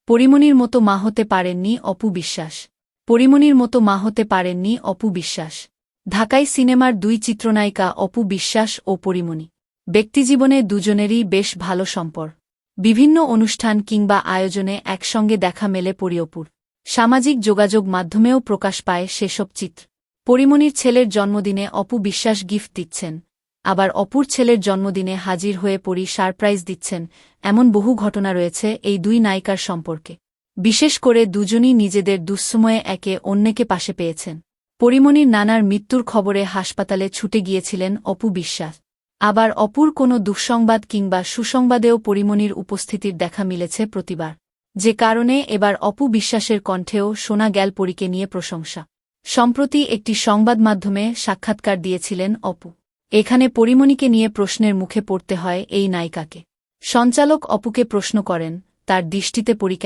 পরিমণির মতো মা হতে পারেননি অপু বিশ্বাস। পরিমণির মতো মা হতে পারেননি অপু বিশ্বাস। ঢাকাই সিনেমার দুই চিত্রনায়িকা অপু বিশ্বাস ও পরিমণি। ব্যক্তিজীবনে দুজনেরই বেশ ভালো সম্পর্ক। বিভিন্ন অনুষ্ঠান কিংবা আয়োজনে একসঙ্গে দেখা মেলে পরি-অপুর। সামাজিক যোগাযোগ মাধ্যমেও প্রকাশ পায় সেসব চিত্র। পরিমণির ছেলের জন্মদিনে অপু বিশ্বাস গিফট দিচ্ছেন, আবার অপুর ছেলের জন্মদিনে হাজির হয়ে পরি সারপ্রাইজ দিচ্ছেন, এমন বহু ঘটনা রয়েছে এই দুই নায়িকার সম্পর্কে। বিশেষ করে দুজনই নিজেদের দুঃসময়ে একে অন্যকে পাশে পেয়েছেন। পরিমণির নানার মৃত্যুর খবরে হাসপাতালে ছুটে গিয়েছিলেন অপু বিশ্বাস। আবার অপুর কোনো দুঃসংবাদ কিংবা সুসংবাদেও পরিমণির উপস্থিতির দেখা মিলেছে প্রতিবার, যে কারণে এবার অপু বিশ্বাসের কণ্ঠেও শোনা গেল পরীকে নিয়ে প্রশংসা। সম্প্রতি একটি সংবাদ মাধ্যমে সাক্ষাৎকার দিয়েছিলেন অপু। এখানে পরিমণিকে নিয়ে প্রশ্নের মুখে পড়তে হয় এই নায়িকাকে। সঞ্চালক অপুকে প্রশ্ন করেন, তার দৃষ্টিতে পরি